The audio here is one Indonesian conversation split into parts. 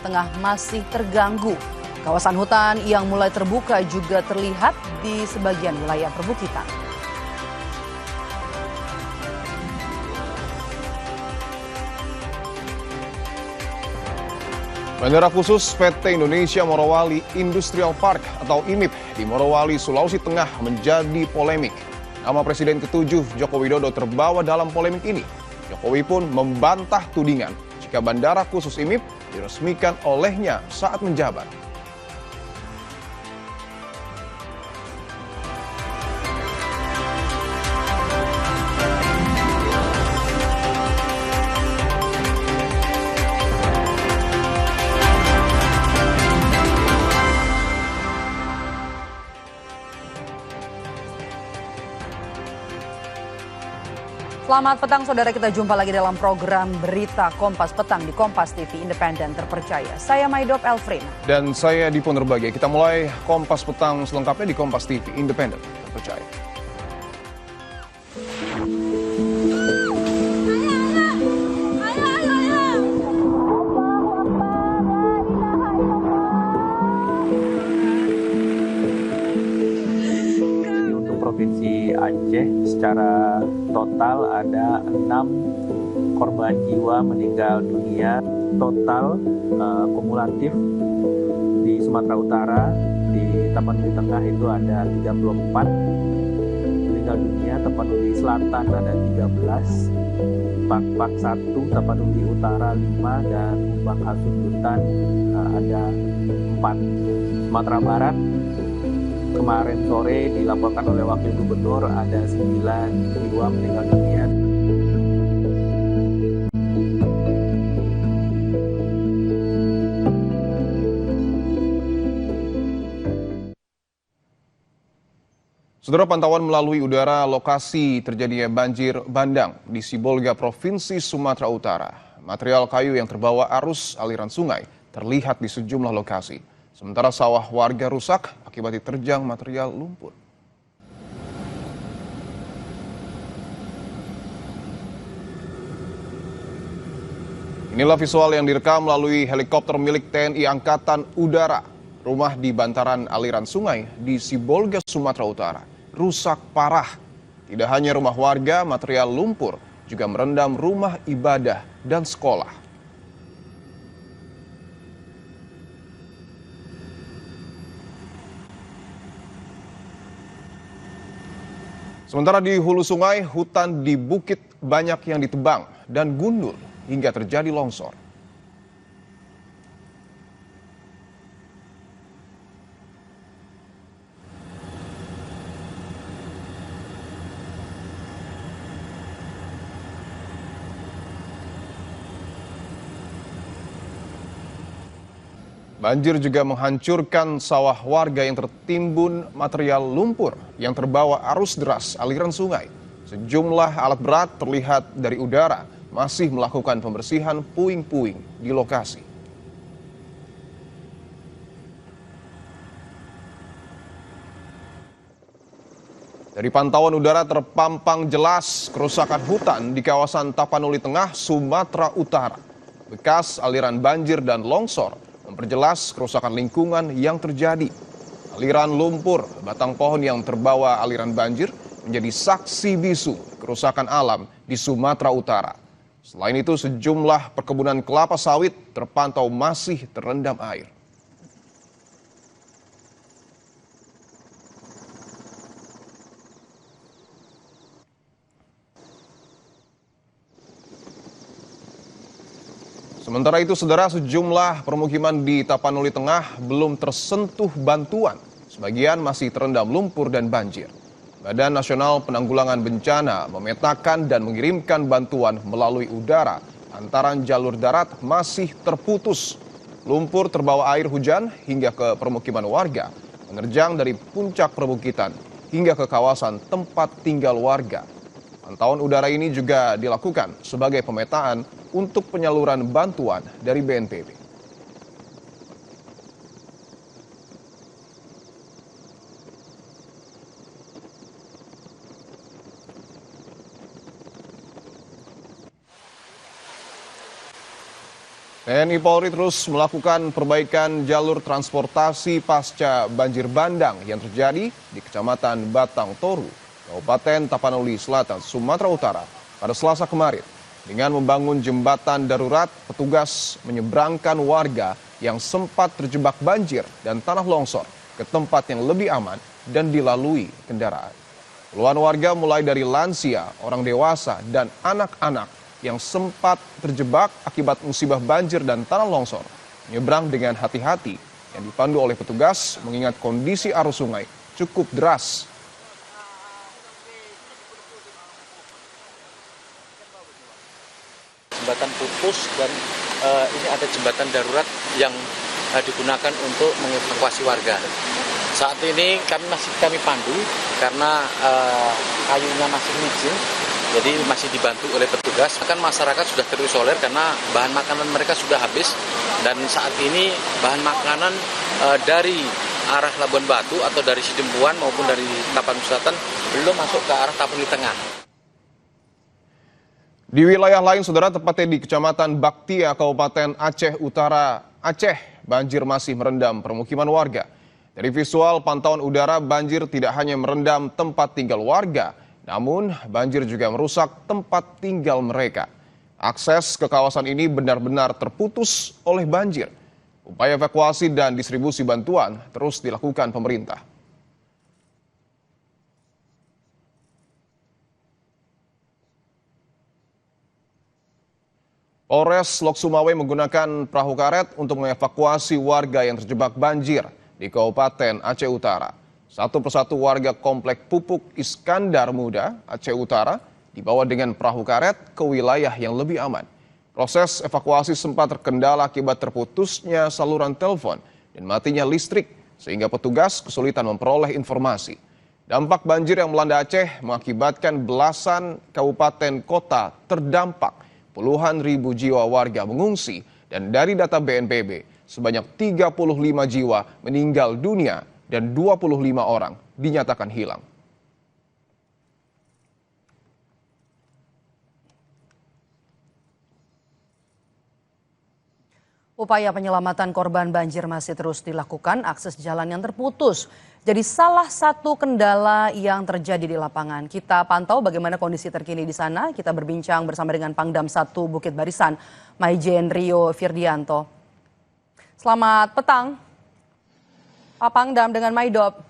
Tengah masih terganggu. Kawasan hutan yang mulai terbuka juga terlihat di sebagian wilayah perbukitan. Bandara khusus PT Indonesia Morowali Industrial Park atau IMIP di Morowali, Sulawesi Tengah menjadi polemik. Nama Presiden ke-7 Joko Widodo terbawa dalam polemik ini. Jokowi pun membantah tudingan jika bandara khusus IMIP diresmikan olehnya saat menjabat. Selamat petang saudara, kita jumpa lagi dalam program Berita Kompas Petang di Kompas TV Independen Terpercaya. Saya Maidop Elfrin. Dan saya Dipo Nurbagia. Kita mulai Kompas Petang selengkapnya di Kompas TV Independen Terpercaya. Provinsi Aceh secara total ada 6 korban jiwa meninggal dunia. Total kumulatif di Sumatera Utara, di Tapanuli Tengah itu ada 34 meninggal dunia, Tapanuli Selatan ada 13, Pak 1, Tapanuli Utara 5, dan Bangka Sundutan ada 4. Sumatera Barat kemarin sore dilaporkan oleh Wakil Gubernur ada 9 jiwa meninggal dunia. Saudara, pantauan melalui udara lokasi terjadinya banjir bandang di Sibolga, Provinsi Sumatera Utara. Material kayu yang terbawa arus aliran sungai terlihat di sejumlah lokasi. Sementara sawah warga rusak akibat diterjang material lumpur. Inilah visual yang direkam melalui helikopter milik TNI Angkatan Udara. Rumah di bantaran aliran sungai di Sibolga, Sumatera Utara rusak parah. Tidak hanya rumah warga, material lumpur juga merendam rumah ibadah dan sekolah. Sementara di hulu sungai, hutan di bukit banyak yang ditebang dan gundul hingga terjadi longsor. Banjir juga menghancurkan sawah warga yang tertimbun material lumpur yang terbawa arus deras aliran sungai. Sejumlah alat berat terlihat dari udara masih melakukan pembersihan puing-puing di lokasi. Dari pantauan udara terpampang jelas kerusakan hutan di kawasan Tapanuli Tengah, Sumatera Utara. Bekas aliran banjir dan longsor memperjelas kerusakan lingkungan yang terjadi. Aliran lumpur, batang pohon yang terbawa aliran banjir menjadi saksi bisu kerusakan alam di Sumatera Utara. Selain itu, sejumlah perkebunan kelapa sawit terpantau masih terendam air. Sementara itu, saudara, sejumlah permukiman di Tapanuli Tengah belum tersentuh bantuan. Sebagian masih terendam lumpur dan banjir. Badan Nasional Penanggulangan Bencana memetakan dan mengirimkan bantuan melalui udara. Lantaran jalur darat masih terputus. Lumpur terbawa air hujan hingga ke permukiman warga, menerjang dari puncak perbukitan hingga ke kawasan tempat tinggal warga. Pantauan udara ini juga dilakukan sebagai pemetaan untuk penyaluran bantuan dari BNPB. TNI Polri terus melakukan perbaikan jalur transportasi pasca banjir bandang yang terjadi di Kecamatan Batang Toru, Kabupaten Tapanuli Selatan, Sumatera Utara pada Selasa kemarin. Dengan membangun jembatan darurat, petugas menyeberangkan warga yang sempat terjebak banjir dan tanah longsor ke tempat yang lebih aman dan dilalui kendaraan. Puluhan warga mulai dari lansia, orang dewasa, dan anak-anak yang sempat terjebak akibat musibah banjir dan tanah longsor menyeberang dengan hati-hati yang dipandu oleh petugas mengingat kondisi arus sungai cukup deras. Jembatan putus dan ini ada jembatan darurat yang digunakan untuk mengevakuasi warga. Saat ini kami pandu karena kayunya masih micin. Jadi masih dibantu oleh petugas. Kan masyarakat sudah terisolir karena bahan makanan mereka sudah habis. Dan saat ini bahan makanan dari arah Labuan Batu atau dari Sidempuan maupun dari Tapanuli Selatan belum masuk ke arah Tapanuli Tengah. Di wilayah lain, saudara, tepatnya di Kecamatan Baktia, Kabupaten Aceh Utara, Aceh, banjir masih merendam permukiman warga. Dari visual pantauan udara, banjir tidak hanya merendam tempat tinggal warga, namun banjir juga merusak tempat tinggal mereka. Akses ke kawasan ini benar-benar terputus oleh banjir. Upaya evakuasi dan distribusi bantuan terus dilakukan pemerintah. Polres Lok Sumawe menggunakan perahu karet untuk mengevakuasi warga yang terjebak banjir di Kabupaten Aceh Utara. Satu persatu warga Komplek Pupuk Iskandar Muda, Aceh Utara, dibawa dengan perahu karet ke wilayah yang lebih aman. Proses evakuasi sempat terkendala akibat terputusnya saluran telepon dan matinya listrik, sehingga petugas kesulitan memperoleh informasi. Dampak banjir yang melanda Aceh mengakibatkan belasan kabupaten kota terdampak. Puluhan ribu jiwa warga mengungsi, dan dari data BNPB, sebanyak 35 jiwa meninggal dunia dan 25 orang dinyatakan hilang. Upaya penyelamatan korban banjir masih terus dilakukan, akses jalan yang terputus jadi salah satu kendala yang terjadi di lapangan. Kita pantau bagaimana kondisi terkini di sana. Kita berbincang bersama dengan Pangdam 1 Bukit Barisan, Maijen Rio Firdianto. Selamat petang, Pak Pangdam dengan Maidop.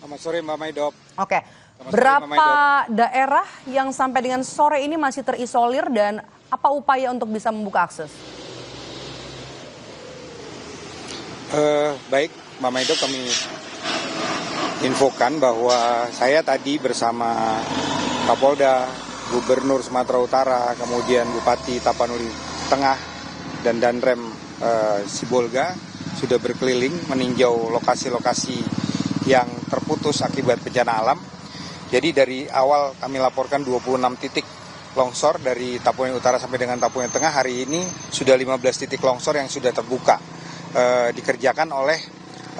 Selamat sore Mbak Maidop. Oke, Selamat berapa sore, daerah yang sampai dengan sore ini masih terisolir dan apa upaya untuk bisa membuka akses? Baik, Mbak Maidop, kami infokan bahwa saya tadi bersama Kapolda, Gubernur Sumatera Utara, kemudian Bupati Tapanuli Tengah, dan Danrem Sibolga sudah berkeliling meninjau lokasi-lokasi yang terputus akibat bencana alam. Jadi dari awal kami laporkan 26 titik longsor dari Tapanuli Utara sampai dengan Tapanuli Tengah. Hari ini sudah 15 titik longsor yang sudah terbuka. Dikerjakan oleh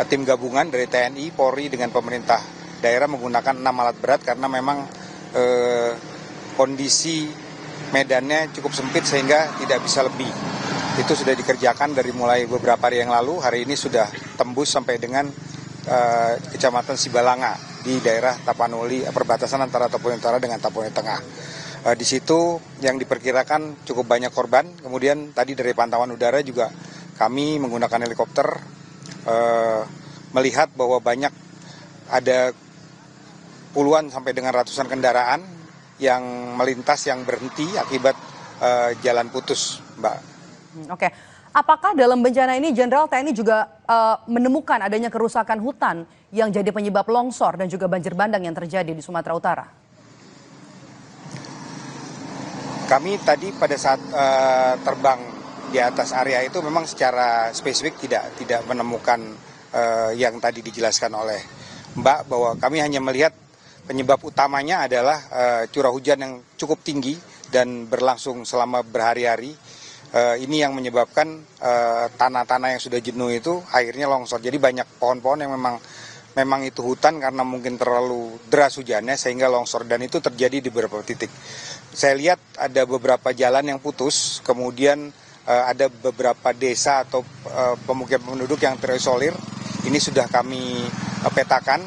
tim gabungan dari TNI, Polri dengan pemerintah daerah menggunakan 6 alat berat karena memang kondisi medannya cukup sempit sehingga tidak bisa lebih. Itu sudah dikerjakan dari mulai beberapa hari yang lalu. Hari ini sudah tembus sampai dengan Kecamatan Sibalanga di daerah Tapanuli, perbatasan antara Tapanuli Utara dengan Tapanuli Tengah. Di situ yang diperkirakan cukup banyak korban. Kemudian tadi dari pantauan udara juga kami menggunakan helikopter melihat bahwa banyak, ada puluhan sampai dengan ratusan kendaraan yang melintas, yang berhenti akibat jalan putus, Mbak. Oke, apakah dalam bencana ini Jenderal TNI juga menemukan adanya kerusakan hutan yang jadi penyebab longsor dan juga banjir bandang yang terjadi di Sumatera Utara? Kami tadi pada saat terbang di atas area itu memang secara spesifik tidak menemukan yang tadi dijelaskan oleh Mbak, bahwa kami hanya melihat penyebab utamanya adalah curah hujan yang cukup tinggi dan berlangsung selama berhari-hari. Ini yang menyebabkan tanah-tanah yang sudah jenuh itu akhirnya longsor. Jadi banyak pohon-pohon yang memang itu hutan karena mungkin terlalu deras hujannya sehingga longsor, dan itu terjadi di beberapa titik. Saya lihat ada beberapa jalan yang putus, kemudian ada beberapa desa atau pemukiman penduduk yang terisolir. Ini sudah kami petakan.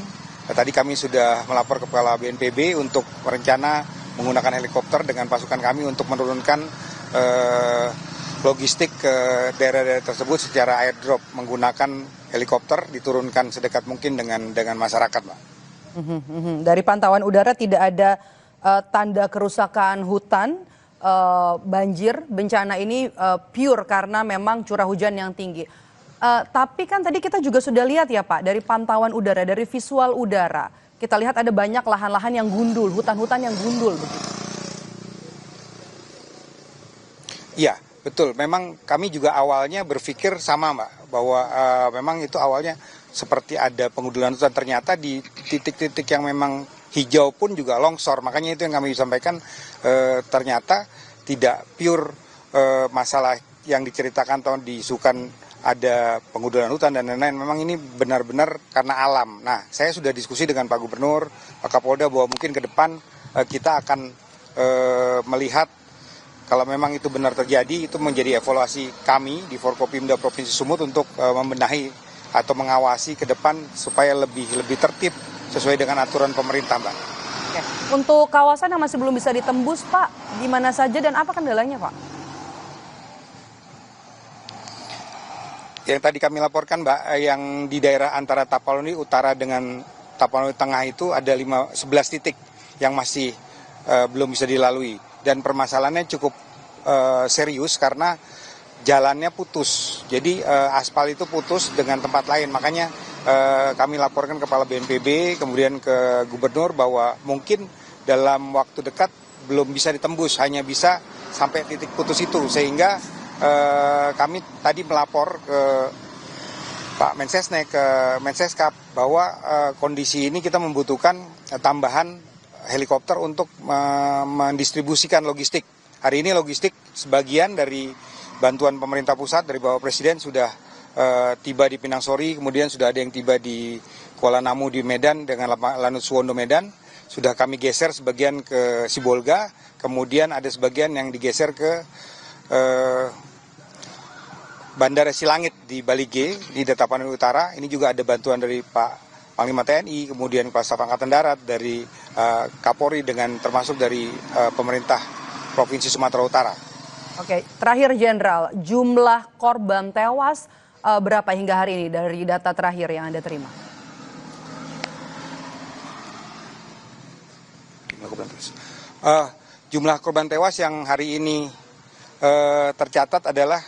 Tadi kami sudah melapor ke Kepala BNPB untuk rencana menggunakan helikopter dengan pasukan kami untuk menurunkan logistik ke daerah-daerah tersebut secara airdrop, menggunakan helikopter diturunkan sedekat mungkin dengan masyarakat, Mbak. Dari pantauan udara tidak ada tanda kerusakan hutan, banjir, bencana ini pure karena memang curah hujan yang tinggi. Tapi kan tadi kita juga sudah lihat ya Pak, dari pantauan udara, dari visual udara, kita lihat ada banyak lahan-lahan yang gundul, hutan-hutan yang gundul begitu. Iya, betul. Memang kami juga awalnya berpikir sama Mbak, bahwa memang itu awalnya seperti ada pengundulan hutan, ternyata di titik-titik yang memang hijau pun juga longsor. Makanya itu yang kami sampaikan, ternyata tidak pure masalah yang diceritakan atau diisukan ada pengundulan hutan dan lain-lain. Memang ini benar-benar karena alam. Nah, saya sudah diskusi dengan Pak Gubernur, Pak Kapolda bahwa mungkin ke depan kita akan melihat kalau memang itu benar terjadi, itu menjadi evaluasi kami di Forkopimda Provinsi Sumut untuk membenahi atau mengawasi ke depan supaya lebih tertib sesuai dengan aturan pemerintah, Mbak. Oke. Untuk kawasan yang masih belum bisa ditembus, Pak, di mana saja dan apa kendalanya, Pak? Yang tadi kami laporkan, Mbak, yang di daerah antara Tapanuli Utara dengan Tapanuli Tengah itu ada 11 titik yang masih belum bisa dilalui. Dan permasalahannya cukup serius karena jalannya putus. Jadi aspal itu putus dengan tempat lain. Makanya kami laporkan Kepala BNPB, kemudian ke Gubernur bahwa mungkin dalam waktu dekat belum bisa ditembus, hanya bisa sampai titik putus itu. Sehingga kami tadi melapor ke Pak Mensesnek, ke Menseskap, bahwa kondisi ini kita membutuhkan tambahan helikopter untuk mendistribusikan logistik. Hari ini logistik sebagian dari bantuan pemerintah pusat dari Bapak Presiden sudah tiba di Pinang Sori, kemudian sudah ada yang tiba di Kuala Namu di Medan dengan Lanut Suwondo Medan. Sudah kami geser sebagian ke Sibolga, kemudian ada sebagian yang digeser ke Bandara Silangit di Balige, di Tapanuli Utara. Ini juga ada bantuan dari Pak Panglima TNI, kemudian Kepala Staf Angkatan Darat, dari Kapolri, dengan termasuk dari pemerintah Provinsi Sumatera Utara. Oke, terakhir Jenderal, jumlah korban tewas berapa hingga hari ini dari data terakhir yang Anda terima? Jumlah korban tewas yang hari ini tercatat adalah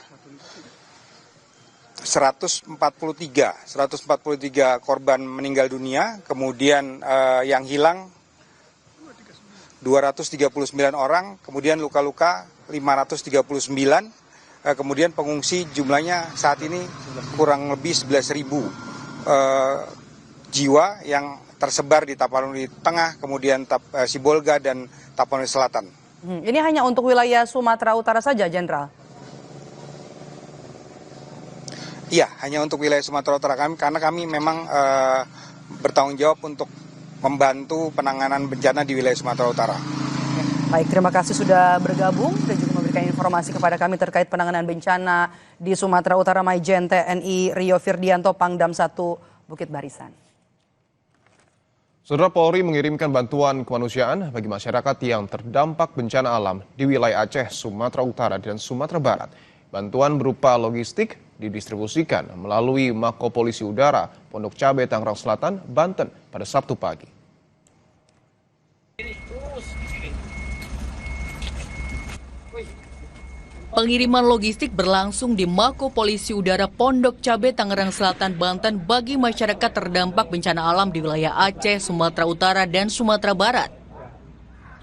143 korban meninggal dunia, kemudian yang hilang 239 orang, kemudian luka-luka 539, kemudian pengungsi jumlahnya saat ini kurang lebih 11.000 jiwa yang tersebar di Tapanuli Tengah, kemudian Sibolga dan Tapanuli Selatan. Ini hanya untuk wilayah Sumatera Utara saja, Jenderal? Iya, hanya untuk wilayah Sumatera Utara kami, karena kami memang bertanggung jawab untuk membantu penanganan bencana di wilayah Sumatera Utara. Baik, terima kasih sudah bergabung dan juga memberikan informasi kepada kami terkait penanganan bencana di Sumatera Utara. Maijen TNI Rio Firdianto, Pangdam 1 Bukit Barisan. Saudara, Polri mengirimkan bantuan kemanusiaan bagi masyarakat yang terdampak bencana alam di wilayah Aceh, Sumatera Utara, dan Sumatera Barat. Bantuan berupa logistik didistribusikan melalui Mako Polisi Udara Pondok Cabe, Tangerang Selatan, Banten pada Sabtu pagi. Pengiriman logistik berlangsung di Mako Polisi Udara Pondok Cabe, Tangerang Selatan, Banten bagi masyarakat terdampak bencana alam di wilayah Aceh, Sumatera Utara, dan Sumatera Barat.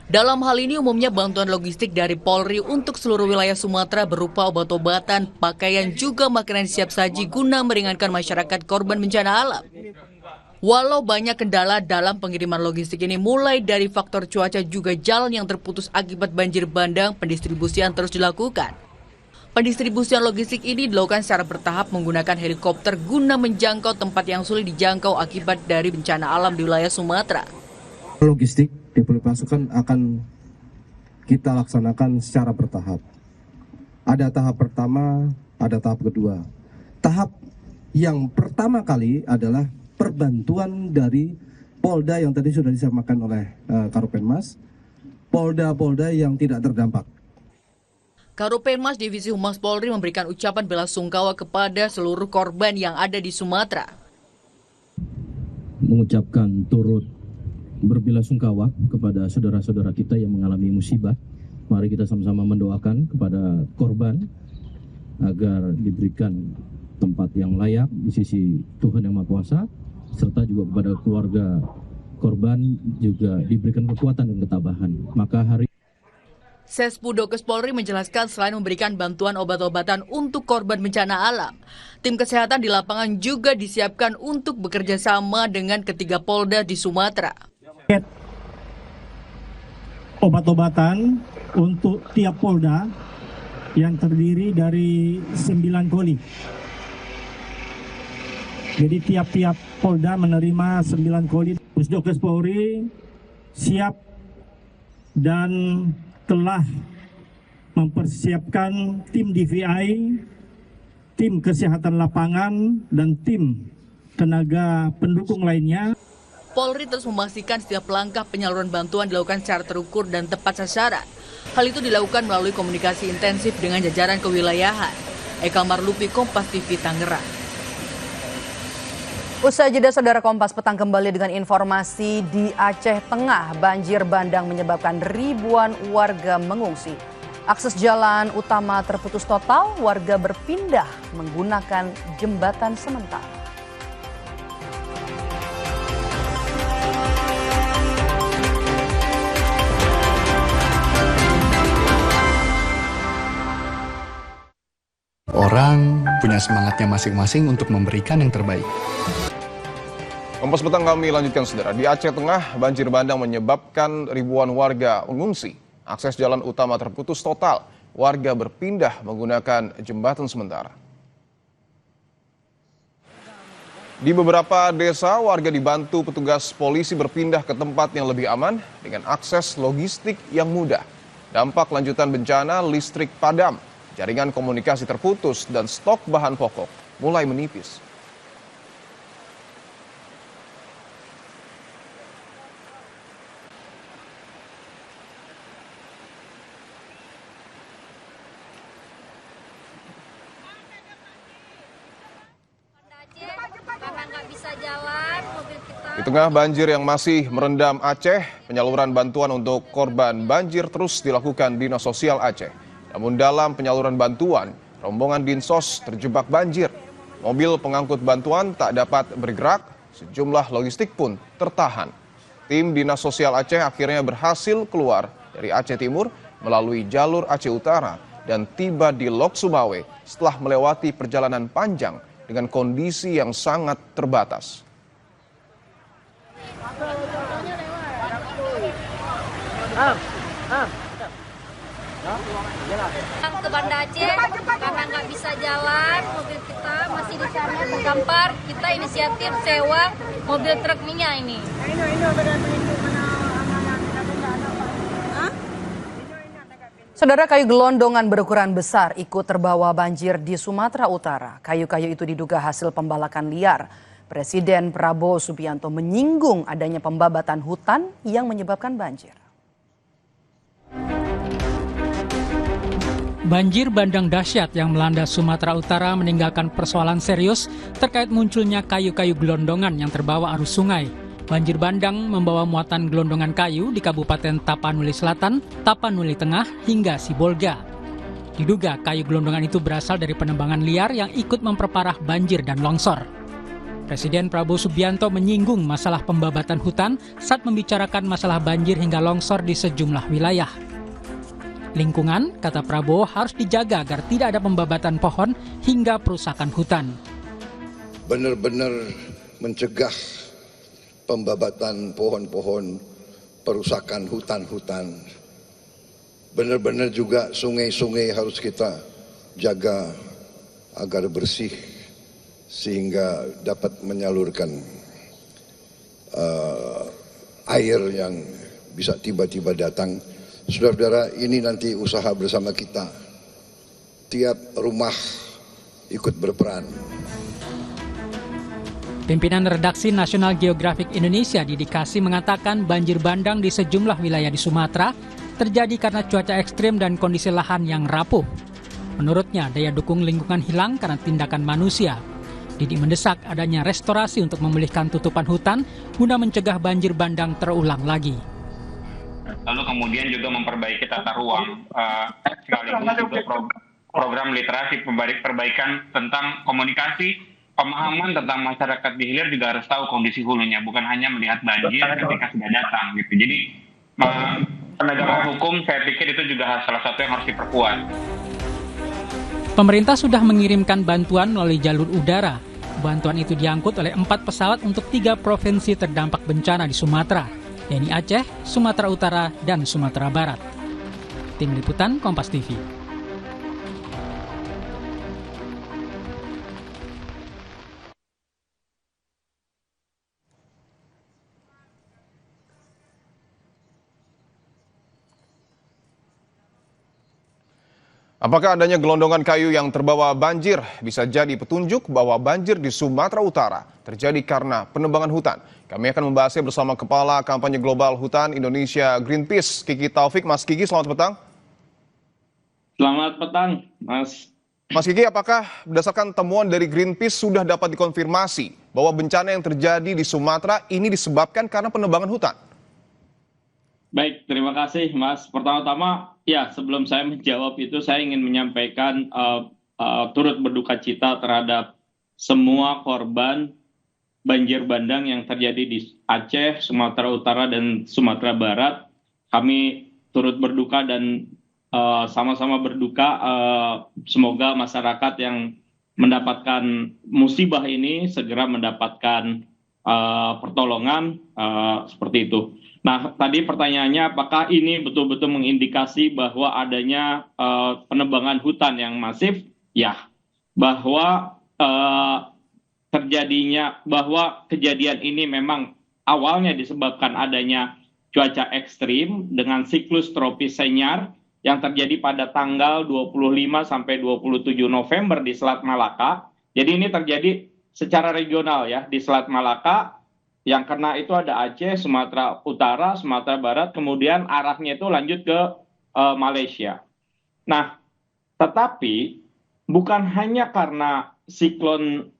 Dalam hal ini umumnya bantuan logistik dari Polri untuk seluruh wilayah Sumatera berupa obat-obatan, pakaian, juga makanan siap saji guna meringankan masyarakat korban bencana alam. Walau banyak kendala dalam pengiriman logistik ini, mulai dari faktor cuaca juga jalan yang terputus akibat banjir bandang, pendistribusian terus dilakukan. Pendistribusian logistik ini dilakukan secara bertahap menggunakan helikopter guna menjangkau tempat yang sulit dijangkau akibat dari bencana alam di wilayah Sumatera. Logistik deploy pasukan akan kita laksanakan secara bertahap. Ada tahap pertama, ada tahap kedua. Tahap yang pertama kali adalah perbantuan dari Polda yang tadi sudah disamakan oleh Karopenmas, Polda-Polda yang tidak terdampak. Karopenmas Divisi Humas Polri memberikan ucapan bela sungkawa kepada seluruh korban yang ada di Sumatera. Mengucapkan turut berbelasungkawa kepada saudara-saudara kita yang mengalami musibah. Mari kita sama-sama mendoakan kepada korban agar diberikan tempat yang layak di sisi Tuhan Yang Maha Kuasa, serta juga kepada keluarga korban juga diberikan kekuatan dan ketabahan. Maka hari Sespudokes Polri menjelaskan selain memberikan bantuan obat-obatan untuk korban bencana alam, tim kesehatan di lapangan juga disiapkan untuk bekerja sama dengan ketiga Polda di Sumatera. Obat-obatan untuk tiap Polda yang terdiri dari 9 koli. Jadi tiap-tiap Polda menerima 9 koli. Pusdokes Polri siap dan telah mempersiapkan tim DVI, tim kesehatan lapangan, dan tim tenaga pendukung lainnya. Polri terus memastikan setiap langkah penyaluran bantuan dilakukan secara terukur dan tepat sasaran. Hal itu dilakukan melalui komunikasi intensif dengan jajaran kewilayahan. Eka Marlupi, Kompas TV, Tangerang. Usai jeda, Saudara, Kompas Petang kembali dengan informasi di Aceh Tengah. Banjir bandang menyebabkan ribuan warga mengungsi. Akses jalan utama terputus total, warga berpindah menggunakan jembatan sementara. Orang punya semangatnya masing-masing untuk memberikan yang terbaik. Kompas Petang kami lanjutkan, Saudara. Di Aceh Tengah, banjir bandang menyebabkan ribuan warga mengungsi. Akses jalan utama terputus total. Warga berpindah menggunakan jembatan sementara. Di beberapa desa, warga dibantu petugas polisi berpindah ke tempat yang lebih aman dengan akses logistik yang mudah. Dampak lanjutan bencana, listrik padam, jaringan komunikasi terputus, dan stok bahan pokok mulai menipis. Di tengah banjir yang masih merendam Aceh, penyaluran bantuan untuk korban banjir terus dilakukan Dinas Sosial Aceh. Namun dalam penyaluran bantuan, rombongan Dinsos terjebak banjir. Mobil pengangkut bantuan tak dapat bergerak, sejumlah logistik pun tertahan. Tim Dinas Sosial Aceh akhirnya berhasil keluar dari Aceh Timur melalui jalur Aceh Utara dan tiba di Lok Sumawe setelah melewati perjalanan panjang dengan kondisi yang sangat terbatas. Ke Banda Aceh karena nggak bisa jalan, mobil kita masih di sana terdampar. Kita inisiatif sewa mobil truk minyak ini. Saudara, kayu gelondongan berukuran besar ikut terbawa banjir di Sumatera Utara. Kayu-kayu itu diduga hasil pembalakan liar. Presiden Prabowo Subianto menyinggung adanya pembabatan hutan yang menyebabkan banjir. Banjir bandang dahsyat yang melanda Sumatera Utara meninggalkan persoalan serius terkait munculnya kayu-kayu gelondongan yang terbawa arus sungai. Banjir bandang membawa muatan gelondongan kayu di Kabupaten Tapanuli Selatan, Tapanuli Tengah, hingga Sibolga. Diduga kayu gelondongan itu berasal dari penebangan liar yang ikut memperparah banjir dan longsor. Presiden Prabowo Subianto menyinggung masalah pembabatan hutan saat membicarakan masalah banjir hingga longsor di sejumlah wilayah. Lingkungan, kata Prabowo, harus dijaga agar tidak ada pembabatan pohon hingga perusakan hutan. Benar-benar mencegah pembabatan pohon-pohon, perusakan hutan-hutan. Benar-benar juga sungai-sungai harus kita jaga agar bersih sehingga dapat menyalurkan air yang bisa tiba-tiba datang. Saudara-saudara, ini nanti usaha bersama kita setiap rumah ikut berperan. Pimpinan Redaksi National Geographic Indonesia Didi Kasih mengatakan banjir bandang di sejumlah wilayah di Sumatera terjadi karena cuaca ekstrim dan kondisi lahan yang rapuh. Menurutnya, daya dukung lingkungan hilang karena tindakan manusia. Didi mendesak adanya restorasi untuk memulihkan tutupan hutan guna mencegah banjir bandang terulang lagi. Lalu kemudian juga memperbaiki tata ruang, sekaligus juga program literasi, perbaikan tentang komunikasi, pemahaman tentang masyarakat di hilir juga harus tahu kondisi hulunya, bukan hanya melihat banjir ketika sudah datang gitu. Jadi penegakan hukum saya pikir itu juga salah satu yang harus diperkuat. Pemerintah sudah mengirimkan bantuan melalui jalur udara. Bantuan itu diangkut oleh 4 pesawat untuk 3 provinsi terdampak bencana di Sumatera, yakni Aceh, Sumatera Utara, dan Sumatera Barat. Tim Liputan Kompas TV. Apakah adanya gelondongan kayu yang terbawa banjir bisa jadi petunjuk bahwa banjir di Sumatera Utara terjadi karena penebangan hutan? Kami akan membahasnya bersama Kepala Kampanye Global Hutan Indonesia Greenpeace, Kiki Taufik. Mas Kiki, selamat petang. Selamat petang, Mas. Mas Kiki, apakah berdasarkan temuan dari Greenpeace sudah dapat dikonfirmasi bahwa bencana yang terjadi di Sumatera ini disebabkan karena penebangan hutan? Baik, terima kasih Mas. Pertama-tama, ya sebelum saya menjawab itu, saya ingin menyampaikan turut berduka cita terhadap semua korban banjir bandang yang terjadi di Aceh, Sumatera Utara, dan Sumatera Barat. Kami turut berduka dan sama-sama berduka. Semoga masyarakat yang mendapatkan musibah ini segera mendapatkan pertolongan seperti itu. Nah, tadi pertanyaannya apakah ini betul-betul mengindikasi bahwa adanya penebangan hutan yang masif? Ya, bahwa bahwa kejadian ini memang awalnya disebabkan adanya cuaca ekstrim dengan siklus tropis Senyar yang terjadi pada tanggal 25 sampai 27 November di Selat Malaka. Jadi ini terjadi secara regional ya di Selat Malaka. Yang kena itu ada Aceh, Sumatera Utara, Sumatera Barat, kemudian arahnya itu lanjut ke Malaysia. Nah, tetapi bukan hanya karena siklon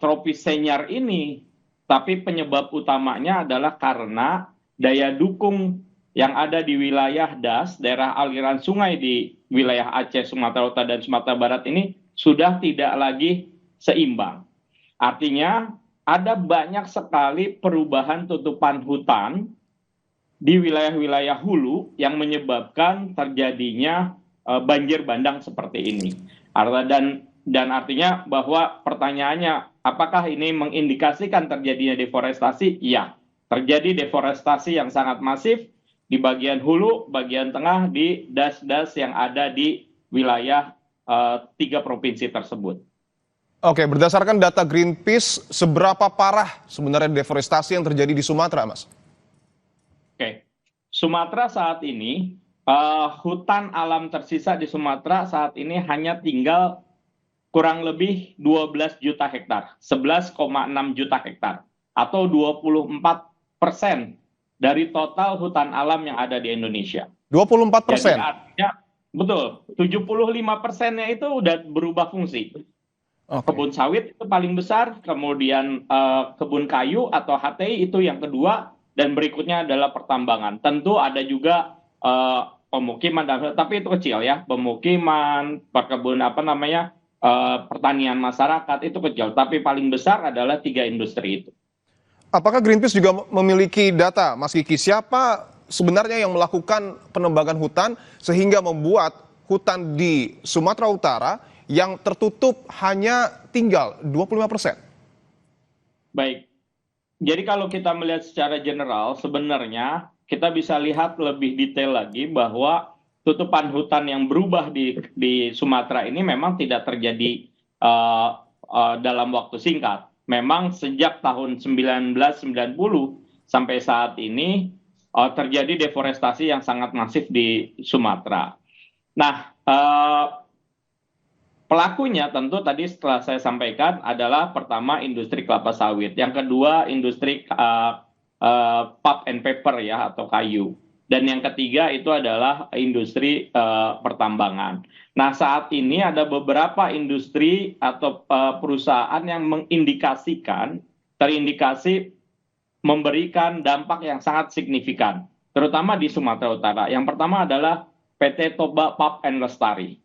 tropis Senyar ini, tapi penyebab utamanya adalah karena daya dukung yang ada di wilayah DAS, daerah aliran sungai di wilayah Aceh, Sumatera Utara, dan Sumatera Barat ini sudah tidak lagi seimbang. Artinya, ada banyak sekali perubahan tutupan hutan di wilayah-wilayah hulu yang menyebabkan terjadinya banjir bandang seperti ini. Dan artinya bahwa pertanyaannya, apakah ini mengindikasikan terjadinya deforestasi? Ya, terjadi deforestasi yang sangat masif di bagian hulu, bagian tengah, di das-das yang ada di wilayah 3 provinsi tersebut. Oke, berdasarkan data Greenpeace, seberapa parah sebenarnya deforestasi yang terjadi di Sumatera, Mas? Oke, Sumatera saat ini, hutan alam tersisa di Sumatera saat ini hanya tinggal kurang lebih 12 juta hektar, 11,6 juta hektar, atau 24% dari total hutan alam yang ada di Indonesia. 24%? Jadi artinya, betul, 75%-nya itu udah berubah fungsi. Kebun sawit itu paling besar, kemudian kebun kayu atau HTI itu yang kedua, dan berikutnya adalah pertambangan. Tentu ada juga pemukiman, tapi itu kecil ya, pemukiman, perkebunan pertanian masyarakat itu kecil, tapi paling besar adalah 3 industri itu. Apakah Greenpeace juga memiliki data, Mas Kiki, siapa sebenarnya yang melakukan penebangan hutan sehingga membuat hutan di Sumatera Utara yang tertutup hanya tinggal 25%? Baik, jadi kalau kita melihat secara general, sebenarnya kita bisa lihat lebih detail lagi bahwa tutupan hutan yang berubah di Sumatera ini memang tidak terjadi dalam waktu singkat. Memang sejak tahun 1990 sampai saat ini terjadi deforestasi yang sangat masif di Sumatera. Nah, pelakunya tentu tadi setelah saya sampaikan adalah pertama industri kelapa sawit, yang kedua industri pulp and paper ya atau kayu, dan yang ketiga itu adalah industri pertambangan. Nah, saat ini ada beberapa industri atau perusahaan yang terindikasi memberikan dampak yang sangat signifikan, terutama di Sumatera Utara. Yang pertama adalah PT Toba Pulp and Lestari.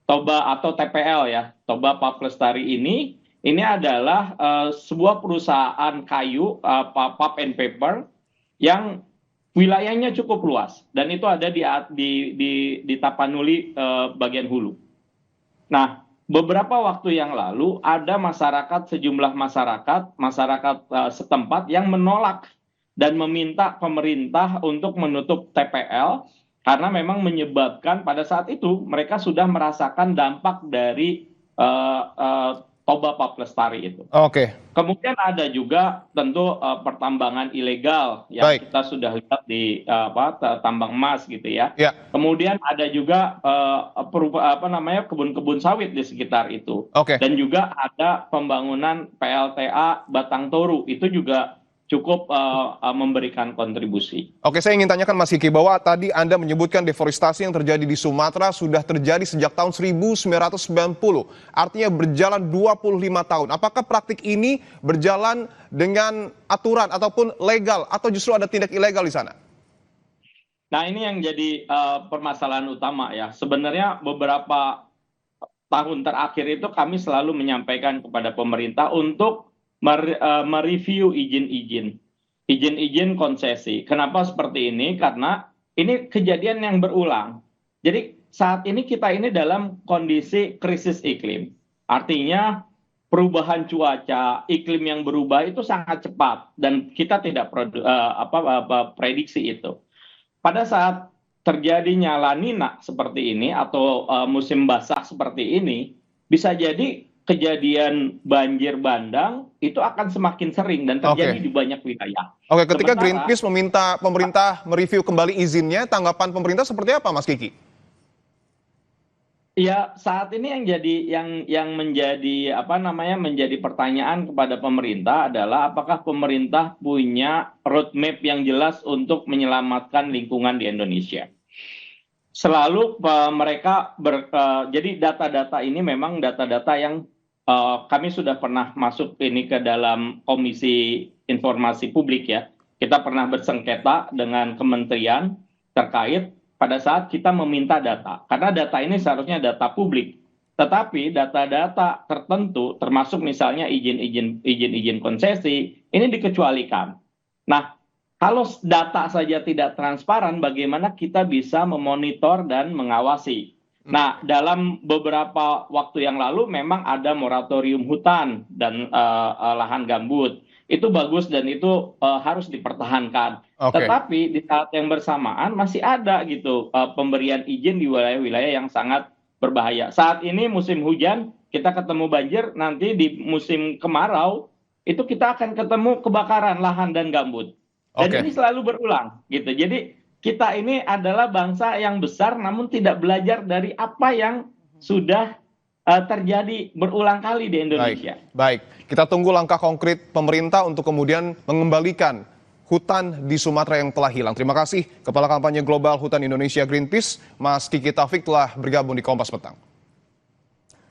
Toba atau TPL ya, Toba Pulp Lestari ini adalah sebuah perusahaan kayu pulp and paper yang wilayahnya cukup luas dan itu ada di Tapanuli bagian hulu. Nah, beberapa waktu yang lalu ada sejumlah masyarakat setempat yang menolak dan meminta pemerintah untuk menutup TPL karena memang menyebabkan pada saat itu mereka sudah merasakan dampak dari Toba Pulp Lestari itu. Oke. Kemudian ada juga tentu pertambangan ilegal yang kita sudah lihat di tambang emas gitu ya. Kemudian ada juga kebun-kebun sawit di sekitar itu. Dan juga ada pembangunan PLTA Batang Toru, itu juga cukup memberikan kontribusi. Oke, saya ingin tanyakan Mas Kiki bahwa tadi Anda menyebutkan deforestasi yang terjadi di Sumatera sudah terjadi sejak tahun 1990. Artinya berjalan 25 tahun. Apakah praktik ini berjalan dengan aturan ataupun legal atau justru ada tindak ilegal di sana? Nah, ini yang jadi permasalahan utama ya. Sebenarnya beberapa tahun terakhir itu kami selalu menyampaikan kepada pemerintah untuk mereview izin konsesi. Kenapa seperti ini? Karena ini kejadian yang berulang. Jadi saat ini kita ini dalam kondisi krisis iklim. Artinya perubahan cuaca, iklim yang berubah itu sangat cepat dan kita tidak prediksi itu. Pada saat terjadinya La Nina seperti ini atau musim basah seperti ini, bisa jadi kejadian banjir bandang itu akan semakin sering dan terjadi di banyak wilayah. Oke, ketika Greenpeace meminta pemerintah mereview kembali izinnya, tanggapan pemerintah seperti apa, Mas Kiki? Ya, saat ini yang menjadi menjadi pertanyaan kepada pemerintah adalah apakah pemerintah punya roadmap yang jelas untuk menyelamatkan lingkungan di Indonesia. Selalu mereka jadi data-data ini memang data-data yang kami sudah pernah masuk ini ke dalam Komisi Informasi Publik ya. Kita pernah bersengketa dengan kementerian terkait pada saat kita meminta data. Karena data ini seharusnya data publik. Tetapi data-data tertentu termasuk misalnya izin konsesi ini dikecualikan. Nah, kalau data saja tidak transparan, bagaimana kita bisa memonitor dan mengawasi? Nah, dalam beberapa waktu yang lalu memang ada moratorium hutan dan lahan gambut. Itu bagus dan itu harus dipertahankan. Tetapi di saat yang bersamaan masih ada gitu pemberian izin di wilayah-wilayah yang sangat berbahaya. Saat ini musim hujan, kita ketemu banjir, nanti di musim kemarau itu kita akan ketemu kebakaran lahan dan gambut. Dan ini selalu berulang gitu. Jadi kita ini adalah bangsa yang besar namun tidak belajar dari apa yang sudah terjadi berulang kali di Indonesia. Baik, kita tunggu langkah konkret pemerintah untuk kemudian mengembalikan hutan di Sumatera yang telah hilang. Terima kasih Kepala Kampanye Global Hutan Indonesia Greenpeace, Mas Kiki Taufik telah bergabung di Kompas Petang.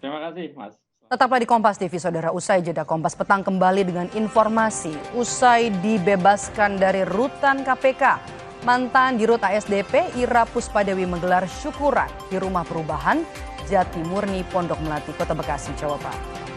Terima kasih, Mas. Tetaplah di Kompas TV, saudara. Usai jeda Kompas Petang kembali dengan informasi. Usai dibebaskan dari rutan KPK, mantan Dirut ASDP Ira Puspadewi menggelar syukuran di Rumah Perubahan Jati Murni Pondok Melati, Kota Bekasi, Jawa Barat.